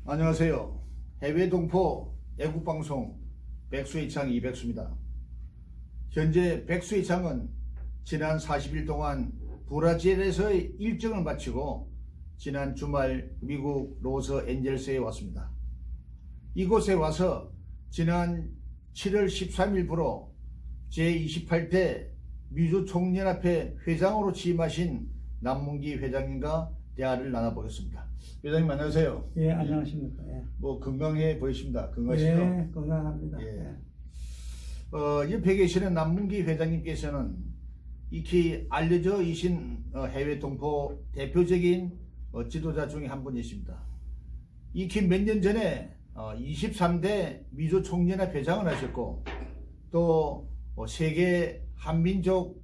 안녕하세요. 해외 동포 애국방송 백수의 창 이백수입니다. 현재 백수의 창은 지난 40일 동안 브라질에서의 일정을 마치고 지난 주말 미국 로스앤젤레스에 왔습니다. 이곳에 와서 지난 7월 13일부로 제28대 미주총연합회 회장으로 취임하신 남문기 회장님과 대화를 나눠보겠습니다. 회장님 안녕하세요. 예, 안녕하십니까. 예. 뭐 건강해 보이십니다. 건강하시죠? 예, 건강합니다. 예. 예. 옆에 계시는 남문기 회장님께서는 익히 알려져 계신 해외 동포 대표적인 지도자 중에 한 분이십니다. 익히 몇 년 전에 23대 미주 총연합 회장을 하셨고 또 세계 한민족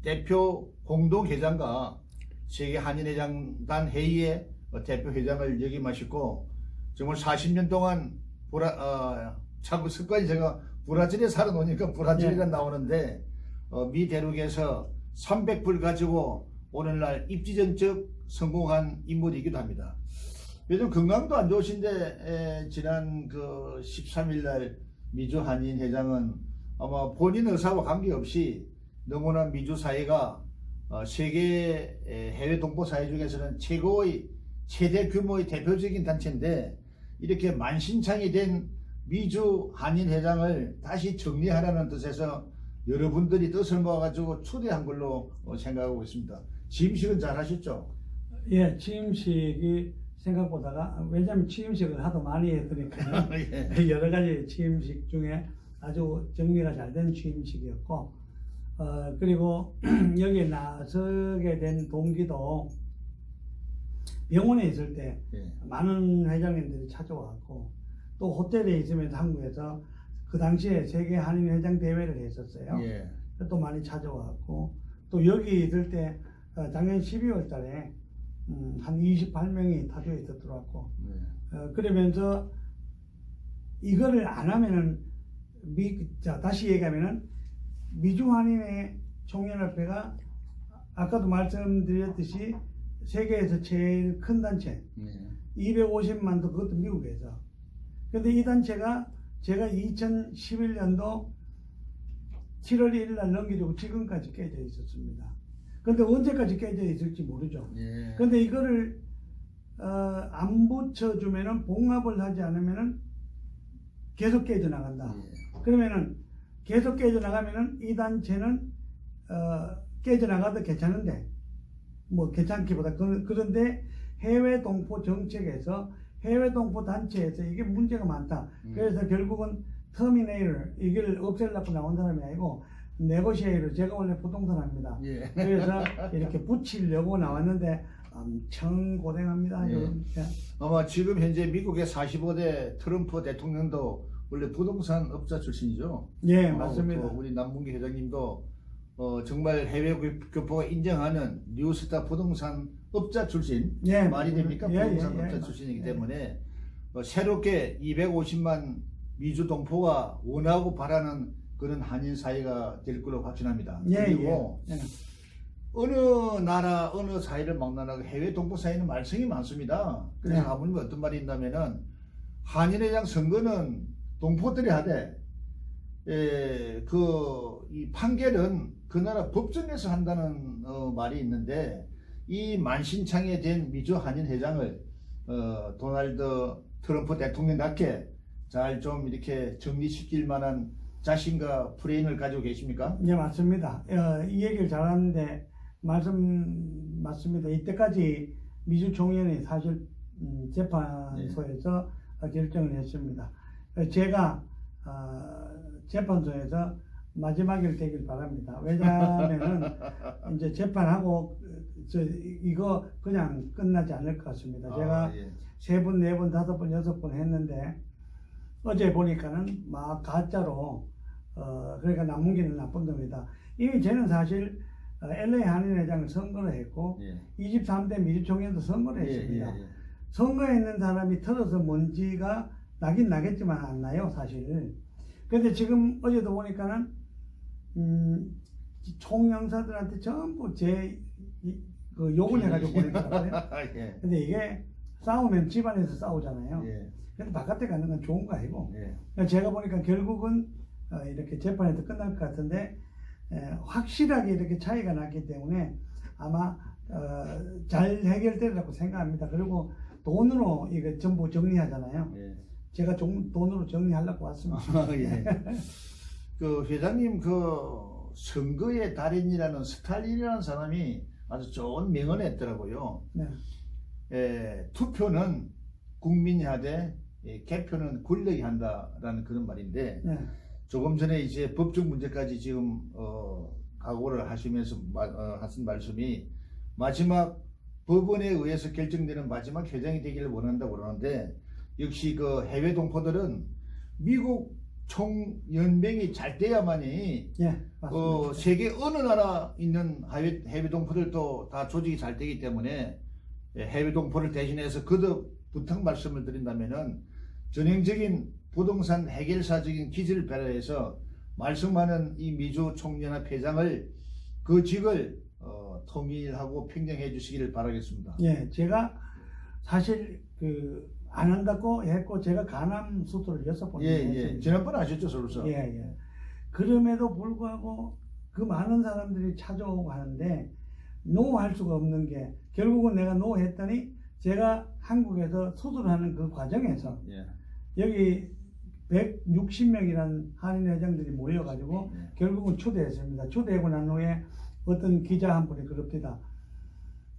대표 공동회장과 세계 한인회장단 회의의 대표 회장을 역임하셨고 정말 40년 동안 자꾸 습관이 제가 브라질에 살아놓으니까 브라질이란 나오는데 미 대륙에서 300불 가지고 오늘날 입지전적 성공한 인물이기도 합니다. 요즘 건강도 안 좋으신데 지난 그 13일날 미주 한인 회장은 아마 본인 의사와 관계없이 너무나 미주 사회가 세계 해외 동포 사회 중에서는 최대 규모의 대표적인 단체인데 이렇게 만신창이 된 미주 한인 회장을 다시 정리하라는 뜻에서 여러분들이 뜻을 모아가지고 초대한 걸로 생각하고 있습니다. 취임식은 잘 하셨죠? 예, 취임식이 생각보다가 왜냐하면 취임식을 하도 많이 했으니까 예. 여러 가지 취임식 중에 아주 정리가 잘 된 취임식이었고 그리고 여기에 나서게 된 동기도 병원에 있을 때 예. 많은 회장님들이 찾아왔고 또 호텔에 있으면서 한국에서 그 당시에 세계 한인 회장 대회를 했었어요. 예. 또 많이 찾아왔고 또 여기 있을 때 작년 12월 달에 한 28명이 타주에서 들어왔고 예. 그러면서 이거를 안 하면은 다시 얘기하면은 미주 한인의 총연합회가 아까도 말씀드렸듯이 세계에서 제일 큰 단체 예. 250만도 그것도 미국에서. 근데 이 단체가 제가 2011년도 7월 1일 날 넘겨주고 지금까지 깨져 있었습니다. 근데 언제까지 깨져 있을지 모르죠. 예. 근데 이거를 안 붙여주면은 봉합을 하지 않으면은 계속 깨져 나간다. 예. 그러면은 계속 깨져 나가면은 이 단체는 깨져 나가도 괜찮은데 뭐 괜찮기보다 그런데 해외 동포 정책에서 해외 동포 단체에서 이게 문제가 많다. 그래서 결국은 터미네이터 이걸 없애려고 나온 사람이 아니고 네고시에이터 제가 원래 부동산 합니다. 예. 그래서 이렇게 붙이려고 나왔는데 엄청 고생합니다. 예. 예. 아마 지금 현재 미국의 45대 트럼프 대통령도 원래 부동산 업자 출신이죠. 예, 맞습니다. 또 우리 남문기 회장님도 정말 해외 교포가 인정하는 뉴스타 부동산 업자 출신. 예, 말이 됩니까? 예, 부동산 예, 업자 예. 출신이기 예. 때문에 새롭게 250만 미주 동포가 원하고 바라는 그런 한인 사회가 될 걸로 확신합니다. 예, 그리고 예. 어느 나라 어느 사회를 막론하고 해외 동포 사회는 말썽이 많습니다. 그래서 네. 아무리 어떤 말이 있냐면은 한인회장 선거는 동포들이 하되 이 판결은 그 나라 법정에서 한다는 말이 있는데 이 만신창에 된 미주 한인 회장을 도널드 트럼프 대통령답게 잘 좀 이렇게 정리시킬 만한 자신과 프레임을 가지고 계십니까? 예, 맞습니다. 이 얘기를 잘하는데 맞습니다. 이때까지 미주 총연이 사실 재판소에서 결정을 했습니다. 제가 재판소에서 마지막일 되길 바랍니다. 왜냐하면은 이제 재판하고 이거 그냥 끝나지 않을 것 같습니다. 제가 예. 3번, 4번, 5번, 6번 했는데 어제 보니까는 막 가짜로 그러니까 남문기는 나쁜 놈이다. 이미 저는 사실 LA 한인회장을 선거를 했고 예. 23대 미주총연도 선거를 했습니다. 예. 선거했는 사람이 털어서 먼지가 나긴 나겠지만 안 나요, 사실. 근데 지금 어제도 보니까는 총영사들한테 전부 그 욕을 해가지고 보내더라고요. 예. 근데 이게 싸우면 집안에서 싸우잖아요. 예. 근데 바깥에 가는 건 좋은 거 아니고. 예. 그러니까 제가 보니까 결국은 이렇게 재판에서 끝날 것 같은데 확실하게 이렇게 차이가 났기 때문에 아마 잘 해결되리라고 생각합니다. 그리고 돈으로 이거 전부 정리하잖아요. 예. 제가 돈으로 정리하려고 왔습니다. 예. 그 회장님 그 선거의 달인이라는 스탈린이라는 사람이 아주 좋은 명언을 했더라고요. 네. 투표는 국민이 하되 개표는 권력이 한다라는 그런 말인데 네. 조금 전에 이제 법적 문제까지 지금 각오를 하시면서 하신 말씀이 마지막 법원에 의해서 결정되는 마지막 회장이 되기를 원한다고 그러는데 역시 그 해외 동포들은 미국 총연맹이 잘 돼야만이 예, 맞습니다. 세계 어느 나라 있는 해외 동포들도 다 조직이 잘 되기 때문에 해외 동포를 대신해서 거듭 부탁 말씀을 드린다면은 전형적인 부동산 해결사적인 기질을 발휘해서 말씀하는 이 미주 총연합 회장을 그 직을 통일하고 평정해 주시기를 바라겠습니다. 예, 제가 사실 안 한다고 했고 제가 간암 수술을 6번 예. 지난번에 하셨죠, 서울서. 예. 그럼에도 불구하고 그 많은 사람들이 찾아오고 하는데 노 할 수가 없는 게 결국은 내가 노 했더니 제가 한국에서 수술하는 그 과정에서 예. 여기 160명이라는 한인 회장들이 모여가지고 예. 결국은 초대했습니다. 초대하고 난 후에 어떤 기자 한 분이 그럽니다.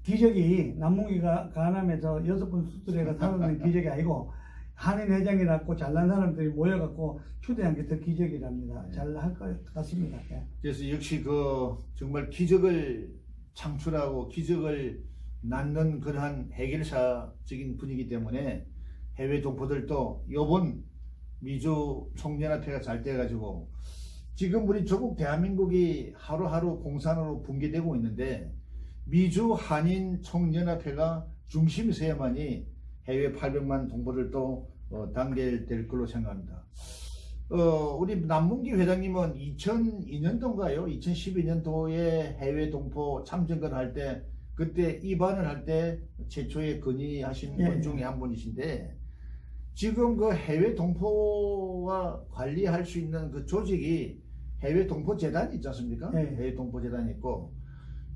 기적이 남문기가 간암에서 6번 수술해가 살아난 기적이 아니고 한인 회장이라고 잘난 사람들이 모여갖고 초대한 게 더 기적이랍니다. 네. 잘 할 것 같습니다. 예. 그래서 역시 그 정말 기적을 창출하고 기적을 낳는 그러한 해결사적인 분이기 때문에 해외 동포들도 요번 미주 총연합회가 잘 돼가지고 지금 우리 조국 대한민국이 하루하루 공산으로 붕괴되고 있는데 미주 한인 총연합회가 중심이 서야만이 해외 800만 동포들도 단결될 걸로 생각합니다. 우리 남문기 회장님은 2002년도인가요? 2012년도에 해외 동포 참정을 할 때 그때 입안을 할 때 최초에 건의하신 예, 분 중에 한 분이신데 지금 그 해외 동포와 관리할 수 있는 그 조직이 해외 동포 재단이 있지 않습니까? 예. 해외 동포 재단이 있고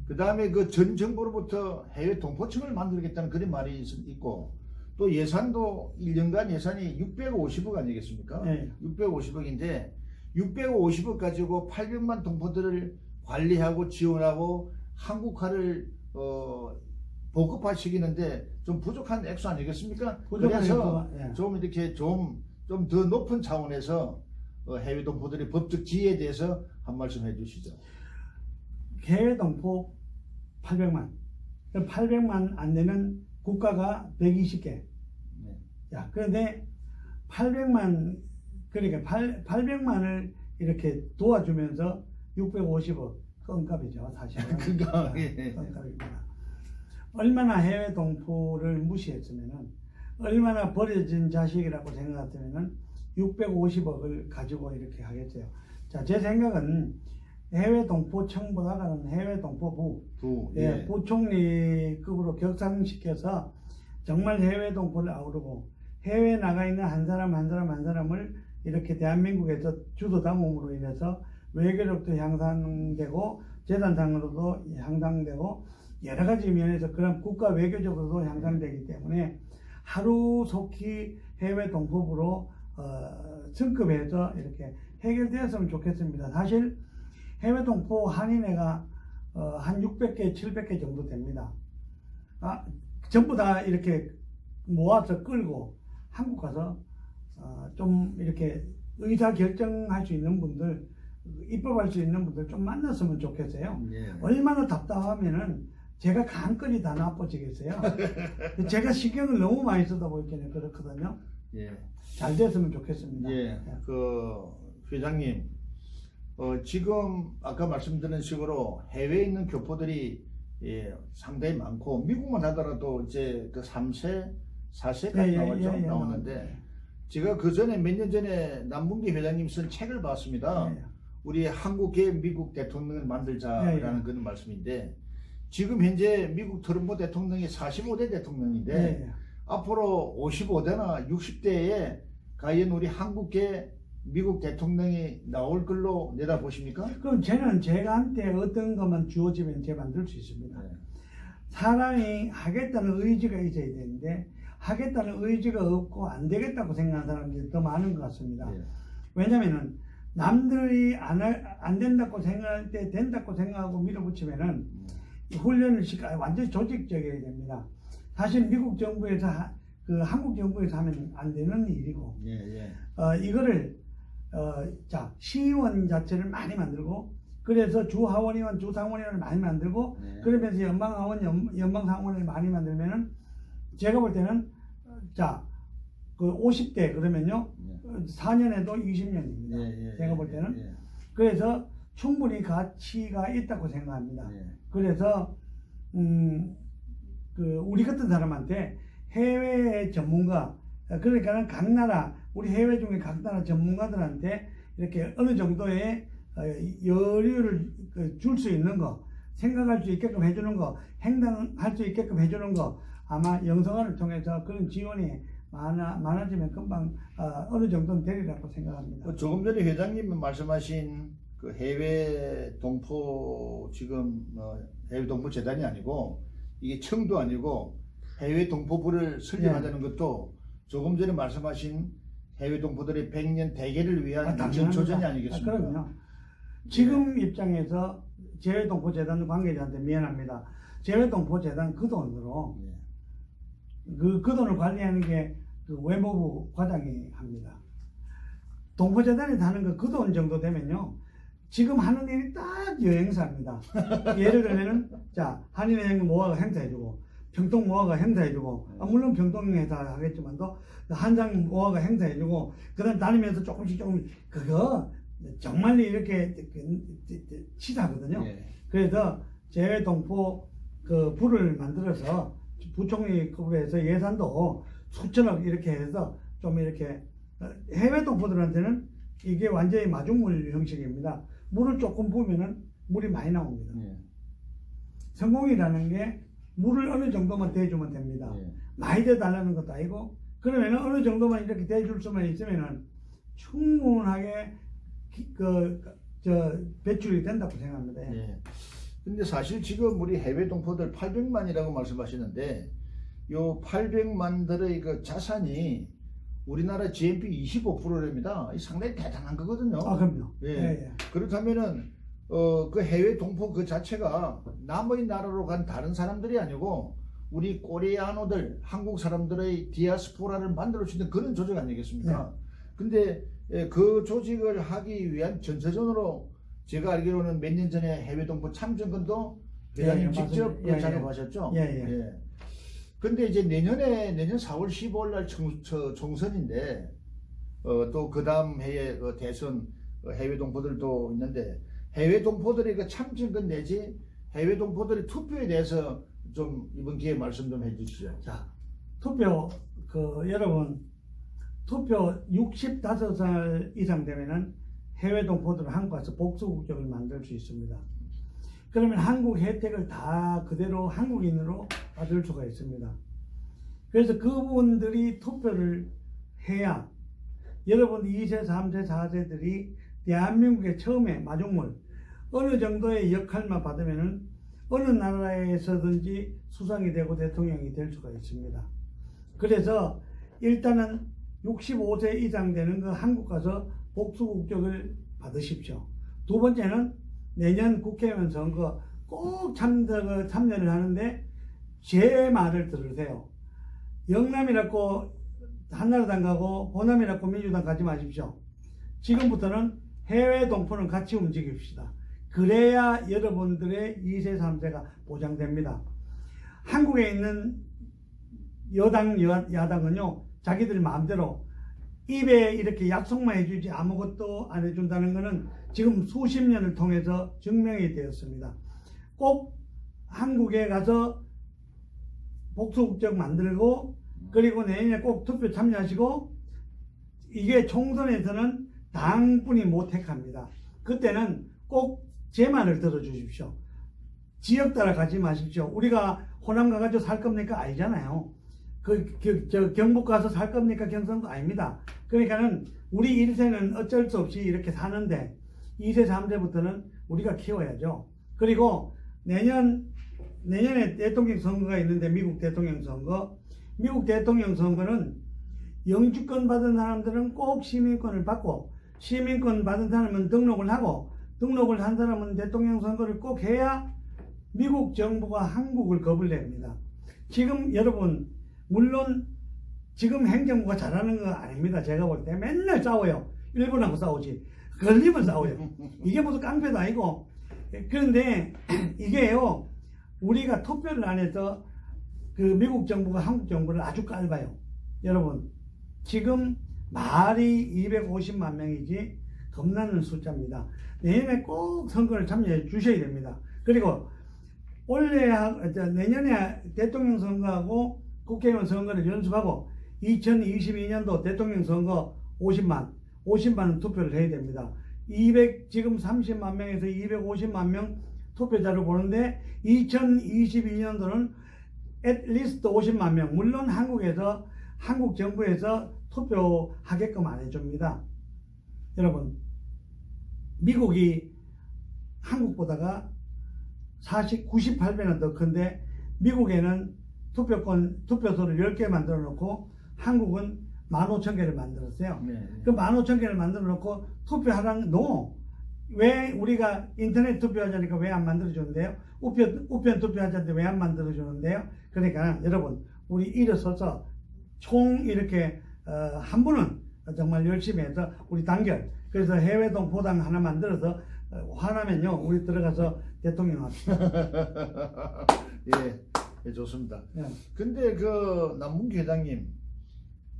그 다음에 그 전 정부로부터 해외 동포청을 만들겠다는 그런 말이 있고 또 예산도 1년간 예산이 650억 아니겠습니까? 네. 650억인데 650억 가지고 800만 동포들을 관리하고 지원하고 한국화를 보급화시키는데 좀 부족한 액수 아니겠습니까? 그래서 예. 좀 이렇게 좀 더 높은 차원에서 해외 동포들의 법적 지위에 대해서 한 말씀 해주시죠. 해외 동포 800만. 800만 안 되는 국가가 120개. 네. 야, 그런데 800만, 그러니까 800만을 이렇게 도와주면서 650억. 껌값이죠, 사실은. 그러니까, 예. 껌값입니다. 얼마나 해외 동포를 무시했으면은, 얼마나 버려진 자식이라고 생각했으면은 650억을 가지고 이렇게 하겠어요. 자, 제 생각은 해외 동포청보다는 해외 동포부, 예. 부총리급으로 격상시켜서 정말 해외 동포를 아우르고 해외에 나가 있는 한 사람을 이렇게 대한민국에서 주도 담음으로 인해서 외교력도 향상되고 재산상으로도 향상되고 여러 가지 면에서 그런 국가 외교적으로도 향상되기 때문에 하루속히 해외 동포부로 승급해서 이렇게 해결되었으면 좋겠습니다. 사실 해외 동포 한인회가 한 600개, 700개 정도 됩니다. 전부 다 이렇게 모아서 끌고 한국 가서 좀 이렇게 의사 결정할 수 있는 분들, 입법할 수 있는 분들 좀 만났으면 좋겠어요. 예. 얼마나 답답하면은 제가 간건이 다 나빠지겠어요. 제가 신경을 너무 많이 쓰다 보니까 그렇거든요. 예. 잘 됐으면 좋겠습니다. 예. 그 회장님, 지금 아까 말씀드린 식으로 해외에 있는 교포들이 상당히 많고 미국만 하더라도 이제 그 3세, 4세까지 나왔죠. 나오는데 제가 그 전에 몇 년 전에 남문기 회장님 쓴 책을 봤습니다. 우리 한국계 미국 대통령을 만들자라는 그런 말씀인데 지금 현재 미국 트럼프 대통령이 45대 대통령인데 앞으로 55대나 60대에 과연 우리 한국계 미국 대통령이 나올 걸로 내다보십니까? 그럼 저는 제가한테 어떤 것만 주어지면 제가 만들 수 있습니다. 네. 사람이 하겠다는 의지가 있어야 되는데 하겠다는 의지가 없고 안 되겠다고 생각하는 사람들이 더 많은 것 같습니다. 네. 왜냐면은 남들이 안 된다고 생각할 때 된다고 생각하고 밀어붙이면은 훈련을 완전히 조직적이어야 됩니다. 사실 미국 정부에서 그 한국 정부에서 하면 안 되는 일이고 예. 이거를 자 시의원 자체를 많이 만들고 그래서 주 하원의원, 주 상원의원을 많이 만들고 네. 그러면서 연방 하원, 연방 상원을 많이 만들면은 제가 볼 때는 자 그 50대 그러면요 4년에도 20년입니다. 제가 볼 때는 그래서 충분히 가치가 있다고 생각합니다. 그래서 그 우리 같은 사람한테 해외 전문가 그러니까는 각 나라 우리 해외 중에 각 나라 전문가들한테 이렇게 어느 정도의 여유를 줄 수 있는 거 생각할 수 있게끔 해주는 거 행동할 수 있게끔 해주는 거 아마 영성화를 통해서 그런 지원이 많아지면 금방 어느 정도는 되리라고 생각합니다. 조금 전에 회장님 말씀하신 그 해외 동포 지금 해외 동포 재단이 아니고 이게 청도 아니고 해외 동포부를 설립하자는 것도 조금 전에 말씀하신 해외 동포들의 100년 대계를 위한 전초전이 아니겠습니까? 그럼요. 지금 입장에서 재외동포재단 관계자한테 미안합니다. 재외동포재단 그 돈으로 그 돈을 관리하는 게 그 외무부 과장이 합니다. 동포재단에서 하는 거 그 돈 정도 되면요. 지금 하는 일이 딱 여행사입니다. 예를 들면은 자 한인여행 모아가 행사해주고 평통 모아가 행사해주고 물론 평통 행사 하겠지만도 한장 모아가 행사해주고 그다음 다니면서 조금씩 그거 정말 이렇게 치사하거든요. 그래서 재외동포 그 부를 만들어서 부총리급으로 해서 예산도 수천억 이렇게 해서 좀 이렇게 해외 동포들한테는 이게 완전히 마중물 형식입니다. 물을 조금 부으면은 물이 많이 나옵니다. 성공이라는 게 물을 어느 정도만 대주면 됩니다. 많이 대달라는 것도 아니고 그러면은 어느 정도만 이렇게 대줄 수만 있으면은 충분하게 배출이 된다고 생각합니다. 근데 사실 지금 우리 해외 동포들 800만이라고 말씀하시는데 요 800만들의 그 자산이 우리나라 GNP 25%랍니다. 상당히 대단한 거거든요. 그럼요. 그렇다면은 그 해외 동포 그 자체가 남의 나라로 간 다른 사람들이 아니고 우리 코리아노들 한국 사람들의 디아스포라를 만들어 주는 그런 조직 아니겠습니까? 근데 그 조직을 하기 위한 전세전으로 제가 알기로는 몇 년 전에 해외 동포 참정권도 회장님 직접 작업하셨죠? 근데 이제 내년 4월 15일 날 총선인데 또 그 다음 해에 대선 해외 동포들도 있는데 해외 동포들의 그 참정권 내지 해외 동포들의 투표에 대해서 좀 이번 기회에 말씀 좀 해주시죠. 자, 투표 여러분 투표 65살 이상 되면은 해외 동포들은 한국 와서 복수 국적을 만들 수 있습니다. 그러면 한국 혜택을 다 그대로 한국인으로 받을 수가 있습니다. 그래서 그분들이 투표를 해야 여러분 2세, 3세, 4세들이 대한민국의 처음에 마중물 어느 정도의 역할만 받으면은 어느 나라에서든지 수상이 되고 대통령이 될 수가 있습니다. 그래서 일단은 65세 이상 되는 거 한국 가서 복수 국적을 받으십시오. 두 번째는 내년 국회의원 선거 꼭 참여를 하는데 제 말을 들으세요. 영남이라고 한나라당 가고 호남이라고 민주당 가지 마십시오. 지금부터는 해외 동포는 같이 움직입시다. 그래야 여러분들의 2세, 3세가 보장됩니다. 한국에 있는 여당, 야당은요, 자기들 마음대로 입에 이렇게 약속만 해주지 아무것도 안 해준다는 것은 지금 수십 년을 통해서 증명이 되었습니다. 꼭 한국에 가서 복수국적 만들고 그리고 내년에 꼭 투표 참여하시고 이게 총선에서는 당뿐이 못 택합니다. 그때는 꼭 제 말을 들어주십시오. 지역 따라 가지 마십시오. 우리가 호남 가가지고 살 겁니까? 아니잖아요. 저 경북 가서 살 겁니까? 경상도 아닙니다. 그러니까는 우리 1세는 어쩔 수 없이 이렇게 사는데 2세, 3세부터는 우리가 키워야죠. 그리고 내년에 대통령 선거가 있는데 미국 대통령 선거는 영주권 받은 사람들은 꼭 시민권을 받고 시민권 받은 사람은 등록을 하고 등록을 한 사람은 대통령 선거를 꼭 해야 미국 정부가 한국을 겁을 냅니다. 지금 여러분 물론 지금 행정부가 잘하는 거 아닙니다. 제가 볼 때 맨날 싸워요. 일본하고 싸우지. 걸리면 싸워요. 이게 무슨 깡패도 아니고. 그런데 이게요. 우리가 투표를 안 해서 그 미국 정부가 한국 정부를 아주 깔봐요. 여러분 지금 말이 250만 명이지 겁나는 숫자입니다. 내년에 꼭 선거를 참여해 주셔야 됩니다. 그리고 내년에 대통령 선거하고 국회의원 선거를 연습하고 2022년도 대통령 선거 50만 투표를 해야 됩니다. 지금 30만 명에서 250만 명 투표자를 보는데 2022년도는 at least 50만 명. 물론 한국 정부에서 투표하게끔 안 해줍니다. 여러분, 미국이 한국보다가 98배나 더 큰데 미국에는 투표소를 10개 만들어 놓고 한국은 15,000개를 만들었어요. 네. 그 15,000개를 만들어 놓고 투표하라는 왜 우리가 인터넷 투표하자니까 왜 안 만들어 주는데요? 우편 투표하자는데 왜 안 만들어 주는데요? 그러니까 여러분 우리 일어서서 총 이렇게 한 분은 정말 열심히 해서 우리 단결 그래서 해외 동포당 하나 만들어서 화나면요 우리 들어가서 대통령 합시다. 예, 좋습니다. 예. 근데 그 남문규 회장님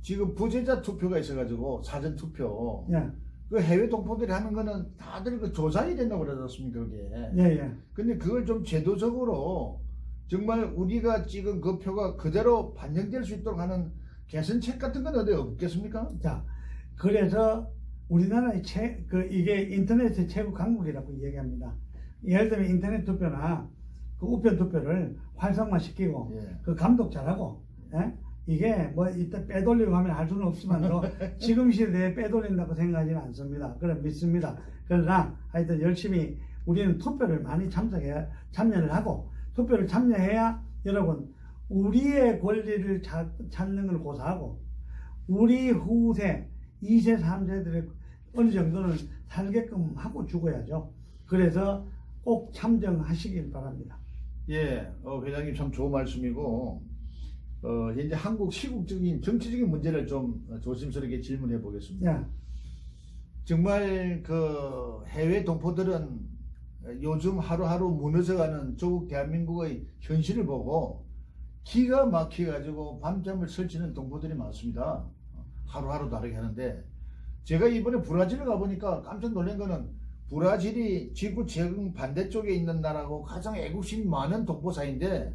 지금 부재자 투표가 있어가지고 사전 투표 예. 그 해외 동포들이 하는 거는 다들 그 조작이 된다고 그러지 않습니까 그게? 예. 근데 그걸 좀 제도적으로 정말 우리가 찍은 그 표가 그대로 반영될 수 있도록 하는 개선책 같은 건 어디 없겠습니까? 자, 그래서 우리나라의 이게 인터넷의 최고 강국이라고 얘기합니다. 예를 들면 인터넷 투표나 그 우편 투표를 활성화시키고 예. 그 감독 잘하고 이게 뭐 이따 빼돌리고 하면 할 수는 없지만도 지금 시대에 빼돌린다고 생각하지는 않습니다. 그럼 믿습니다. 그러나 하여튼 열심히 우리는 투표를 많이 참여를 하고 투표를 참여해야 여러분 우리의 권리를 찾는 걸 고사하고 우리 후세 2세 3세들의 어느 정도는 살게끔 하고 죽어야죠. 그래서 꼭 참정하시길 바랍니다. 예, 회장님 참 좋은 말씀이고 현재 한국 시국적인 정치적인 문제를 좀 조심스럽게 질문해 보겠습니다. 예. 정말 그 해외 동포들은 요즘 하루하루 무너져가는 조국 대한민국의 현실을 보고 기가 막혀가지고 밤잠을 설치는 동포들이 많습니다. 하루하루 다르게 하는데 제가 이번에 브라질을 가보니까 깜짝 놀란 거는 브라질이 지구 제공 반대쪽에 있는 나라고 가장 애국심이 많은 동포 사이인데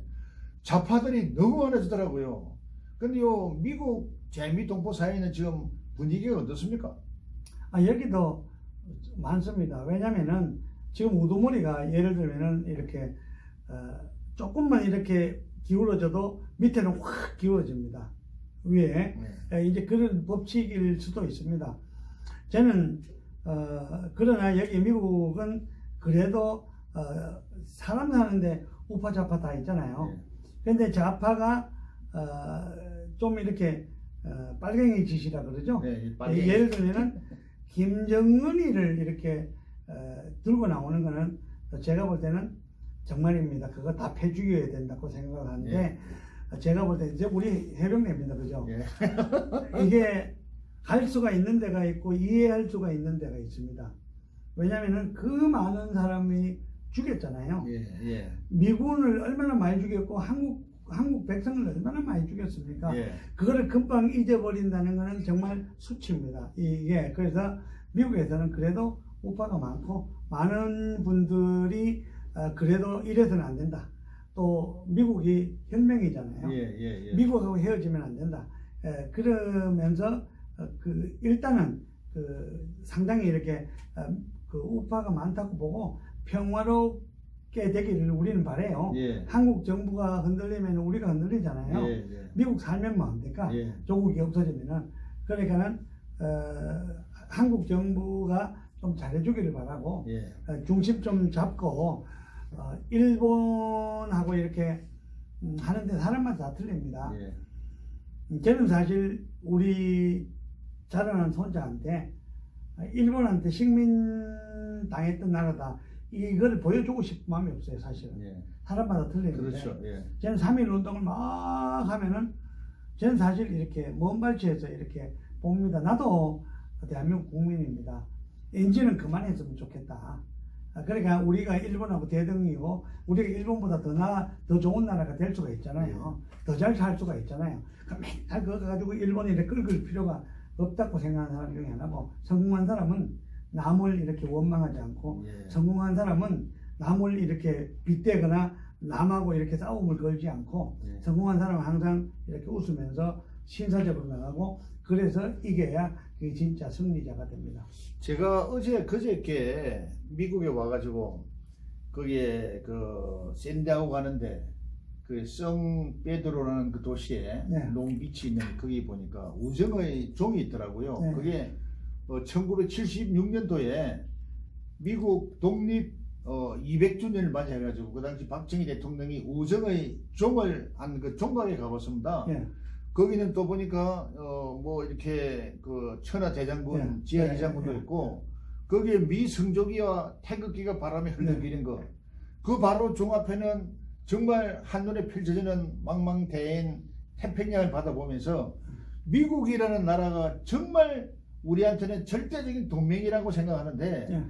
좌파들이 너무 많아지더라고요. 근데 요 미국 재미 동포 사이는 지금 분위기가 어떻습니까? 여기도 많습니다. 왜냐면은 지금 우두머리가 예를 들면은 이렇게 조금만 이렇게 기울어져도 밑에는 확 기울어집니다. 위에 이제 그런 법칙일 수도 있습니다. 저는 그러나 여기 미국은 그래도 사람 사는데 우파 좌파 다 있잖아요. 근데 좌파가 좀 이렇게 빨갱이 짓이라 그러죠. 예를 들면은 김정은이를 이렇게 들고 나오는 거는 제가 볼 때는 정말입니다. 그거 다 패 죽여야 된다고 생각하는데 제가 볼 때 이제 우리 해병대입니다. 그죠? 이게 갈 수가 있는 데가 있고 이해할 수가 있는 데가 있습니다. 왜냐면은 그 많은 사람이 죽였잖아요. 미군을 얼마나 많이 죽였고 한국 백성을 얼마나 많이 죽였습니까? 그거를 금방 잊어버린다는 것은 정말 수치입니다. 이게 그래서 미국에서는 그래도 우파가 많고 많은 분들이 그래도 이래서는 안 된다. 또 미국이 혁명이잖아요. 미국하고 헤어지면 안 된다. 그러면서 일단은 상당히 이렇게 그 우파가 많다고 보고 되기를 우리는 바래요. 예. 한국 정부가 흔들리면 우리가 흔들리잖아요. 예, 예. 미국 살면 뭐 합니까? 예. 조국이 없어지면은. 그러니까는 한국 정부가 좀 잘해주기를 바라고 예. 중심 좀 잡고 일본하고 이렇게 하는데 사람마다 다 틀립니다. 예. 저는 사실 우리 자라난 손자한테 일본한테 식민당했던 나라다 이걸 보여주고 싶은 마음이 없어요. 사실은 예. 사람마다 틀리는데 그렇죠. 예. 저는 3.1 운동을 막 하면은 저는 사실 이렇게 먼 발치에서 이렇게 봅니다. 나도 대한민국 국민입니다. 엔진은 그만했으면 좋겠다. 그러니까 우리가 일본하고 대등이고 우리가 일본보다 더 좋은 나라가 될 수가 있잖아요. 더 잘 살 수가 있잖아요. 그럼 맨날 그거 가지고 일본에 이렇게 끌 필요가 없다고 생각하는 사람 중에 하나고 성공한 사람은 남을 이렇게 원망하지 않고 예. 성공한 사람은 남을 이렇게 빗대거나 남하고 이렇게 싸움을 걸지 않고 예. 성공한 사람은 항상 이렇게 웃으면서 신사적으로 나가고 그래서 이겨야 그게 진짜 승리자가 됩니다. 제가 그저께 미국에 와가지고 거기에 그 샌디아고 가는데 그 성베드로라는 그 도시에 네. 롱비치 있는 거기 보니까 우정의 종이 있더라고요. 네. 그게 1976년도에 미국 독립 200주년을 맞이해가지고 그 당시 박정희 대통령이 우정의 종을 한 그 종각에 가봤습니다. 예. 거기는 또 보니까 뭐 이렇게 그 천하 대장군, 네. 지하 네. 이장군도 네. 있고 거기에 미승조기와 태극기가 바람에 흘러기는 거. 그 바로 종 앞에는 정말 한눈에 펼쳐지는 망망대해인 태평양을 바라보면서 미국이라는 나라가 정말 우리한테는 절대적인 동맹이라고 생각하는데 예.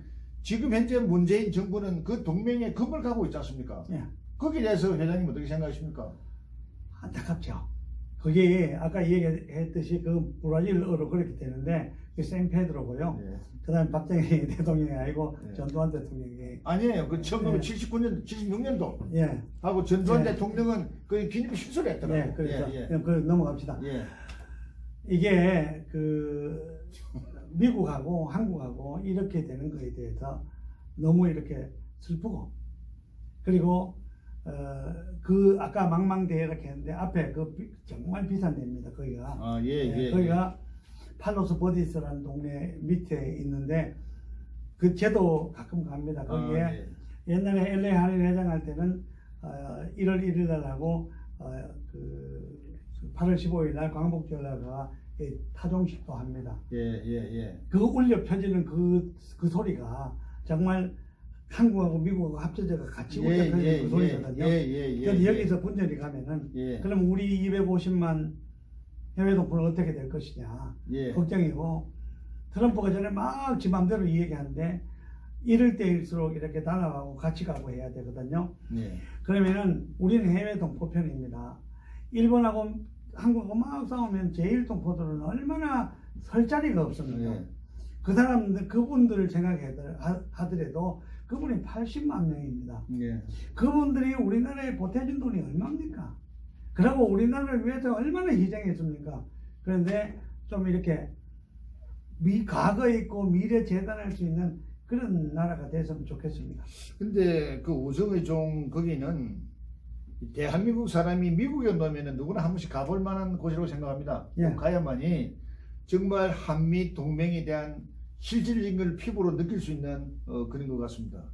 지금 현재 문재인 정부는 그 동맹에 금을 가고 있지 않습니까? 예. 거기에 대해서 회장님 어떻게 생각하십니까? 안타깝죠. 그게 아까 얘기했듯이 그 브라질어로 그렇게 되는데 그 샌페드로고요. 예. 그다음에 박정희 대통령이 아니고 예. 전두환 대통령이 아니에요. 그 1979년, 76년도 예. 하고 전두환 예. 대통령은 그 기념 실소를 했더라고요. 예. 그래서 예, 그럼 넘어갑시다. 예. 이게 그 미국하고 한국하고 이렇게 되는 거에 대해서 너무 이렇게 슬프고 그리고 그 아까 망망대해 이렇게 했는데 앞에 그 정말 비싼 데입니다. 거기가 아, 예. 거기가 팔로스 버디스라는 동네 밑에 있는데 그 제도 가끔 갑니다. 거기에 아, 예. 옛날에 LA 한인 회장 할 때는 1월 1일 날 하고 그 8월 15일 날 광복절 날가 타종식도 합니다. 예. 그 울려 펴지는 그 소리가 정말 한국하고 미국하고 합쳐져서 같이 울려 펴지는 그 소리거든요. 그런데 여기서 분열이 가면은 그럼 우리 250만 해외 동포는 어떻게 될 것이냐 걱정이고 트럼프가 전에 막 지 맘대로 얘기하는데 이럴 때일수록 이렇게 달아가고 같이 가고 해야 되거든요. 그러면은 우리는 해외 동포 편입니다. 일본하고 한국하고 막 싸우면 제일 동포들은 얼마나 설 자리가 없습니까? 그 사람들 그분들을 생각하더라도 그분이 80만 명입니다. 그분들이 우리나라에 보태준 돈이 얼마입니까? 그리고 우리나라를 위해서 얼마나 희생했습니까? 그런데 좀 이렇게 과거에 있고 미래 재단할 수 있는 그런 나라가 됐으면 좋겠습니다. 근데 그 우정의 종 거기는 대한민국 사람이 미국에 놓으면 누구나 한 번씩 가볼 만한 곳이라고 생각합니다. 예. 가야만이 정말 한미 동맹에 대한 실질적인 걸 피부로 느낄 수 있는 그런 것 같습니다.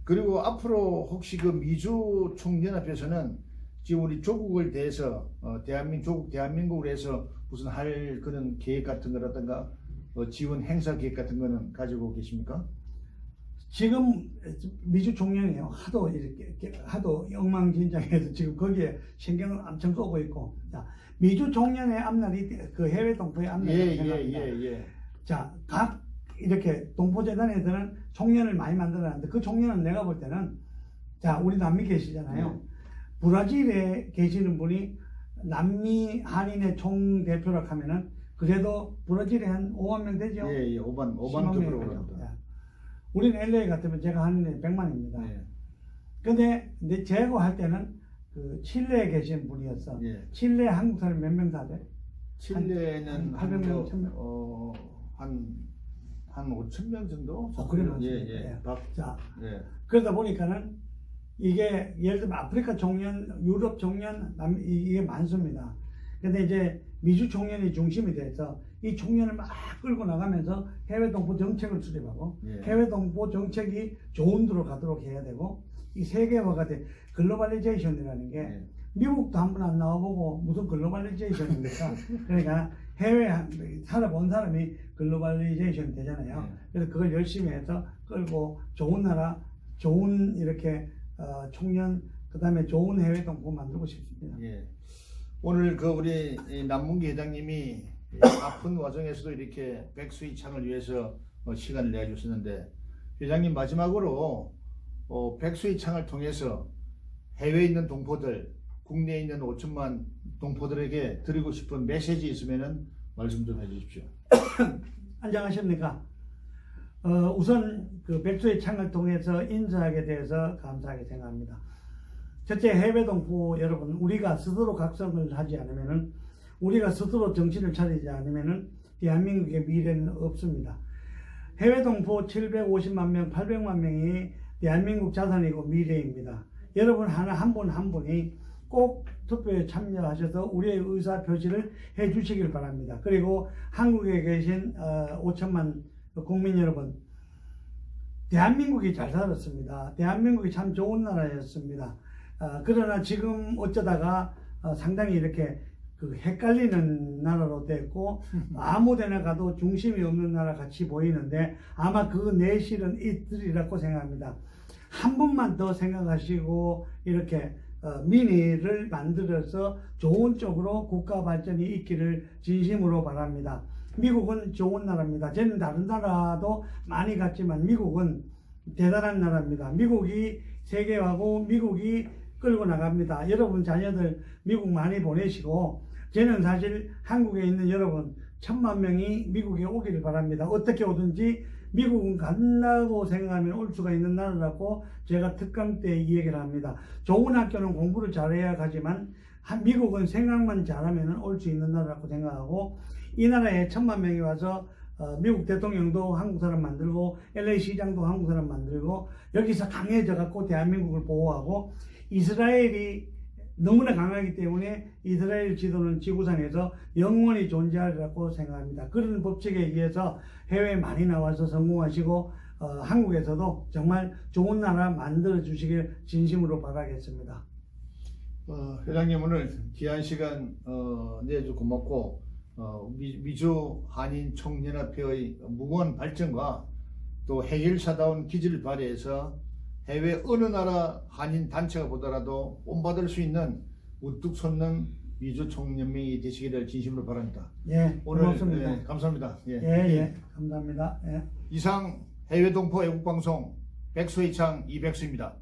그리고 앞으로 혹시 그 미주 총연합에서는 지금 우리 조국을 대해서 대한민국을 해서 무슨 할 그런 계획 같은 거라든가 지원 행사 계획 같은 거는 가지고 계십니까? 지금 미주 총연이요. 하도 엉망진창해서 지금 거기에 신경을 엄청 쏘고 있고. 자, 미주 총연의 앞날이 그 해외 동포의 앞날이 생각합니다. 자, 각 이렇게 동포재단에서는 총연을 많이 만들어놨는데 그 총연은 내가 볼 때는 자, 우리 남미 계시잖아요. 브라질에 계시는 분이 남미 한인의 총대표라고 하면은 그래도 브라질에 한 5만 명 되죠? 5만 정도 그럽니다. 우리는 LA 같으면 제가 하는 100만입니다. 근데 제가 할 때는 그 칠레에 계신 분이었어. 칠레 한국 사람 몇 명 사대? 칠레는 800명, 1000명? 한 5,000명 정도? 그래 맞습니다. 자, 그러다 보니까는 이게 예를 들면 아프리카 청년, 유럽 청년, 이게 많습니다. 근데 이제 미주 청년이 중심이 돼서 이 청년을 막 끌고 나가면서 해외 동포 정책을 수립하고 예. 해외 동포 정책이 좋은 데로 가도록 해야 되고 이 세계화가 돼 글로벌리제이션이라는 게 예. 미국도 한 번 안 나와보고 무슨 글로벌리제이션입니까? 그러니까 해외 살아본 사람이 글로벌리제이션 되잖아요. 예. 그래서 그걸 열심히 해서 끌고 좋은 나라, 좋은 이렇게 청년, 그 다음에 좋은 해외 동포 만들고 싶습니다. 예. 오늘 그 우리 이 남문기 회장님이 아픈 와중에서도 이렇게 백수의 창을 위해서 시간을 내주셨는데 회장님 마지막으로 백수의 창을 통해서 해외에 있는 동포들, 국내에 있는 5천만 동포들에게 드리고 싶은 메시지 있으면은 말씀 좀 해주십시오. 안녕하십니까? 우선 그 백수의 창을 통해서 인사하게 돼서 감사하게 생각합니다. 첫째, 해외 동포 여러분, 우리가 스스로 각성을 하지 않으면은, 우리가 스스로 정신을 차리지 않으면은 대한민국의 미래는 없습니다. 해외 동포 750만 명, 800만 명이 대한민국 자산이고 미래입니다. 여러분 한 분 한 분이 꼭 투표에 참여하셔서 우리의 의사 표시를 해 주시길 바랍니다. 그리고 한국에 계신 5천만 국민 여러분, 대한민국이 잘 살았습니다. 대한민국이 참 좋은 나라였습니다. 그러나 지금 어쩌다가 상당히 이렇게 그 헷갈리는 나라로 됐고 아무 데나 가도 중심이 없는 나라 같이 보이는데 아마 그 내실은 이들이라고 생각합니다. 한 번만 더 생각하시고 이렇게 민의를 만들어서 좋은 쪽으로 국가 발전이 있기를 진심으로 바랍니다. 미국은 좋은 나라입니다. 저는 다른 나라도 많이 갔지만 미국은 대단한 나라입니다. 미국이 세계화고 미국이 끌고 나갑니다. 여러분 자녀들 미국 많이 보내시고 저는 사실 한국에 있는 여러분 1,000만 명이 미국에 오기를 바랍니다. 어떻게 오든지 미국은 간다고 생각하면 올 수가 있는 나라라고 제가 특강 때 이 얘기를 합니다. 좋은 학교는 공부를 잘해야 가지만 미국은 생각만 잘하면 올 수 있는 나라라고 생각하고 이 나라에 1,000만 명이 와서 미국 대통령도 한국 사람 만들고 LA 시장도 한국 사람 만들고 여기서 강해져 갖고 대한민국을 보호하고 이스라엘이 너무나 강하기 때문에 이스라엘 지도는 지구상에서 영원히 존재하리라고 생각합니다. 그런 법칙에 의해서 해외에 많이 나와서 성공하시고 한국에서도 정말 좋은 나라 만들어 주시길 진심으로 바라겠습니다. 회장님 오늘 귀한 시간 내주 고맙고 미주 한인 총연합회의 무궁한 발전과 또 해결사다운 기질을 발휘해서 해외 어느 나라 한인 단체가 보더라도 본받을 수 있는 우뚝 솟는 미주 총연맹이 되시기를 진심으로 바랍니다. 예, 오늘 고맙습니다. 감사합니다. 예, 감사합니다. 예. 이상 해외 동포 애국방송 백수의 창 이백수입니다.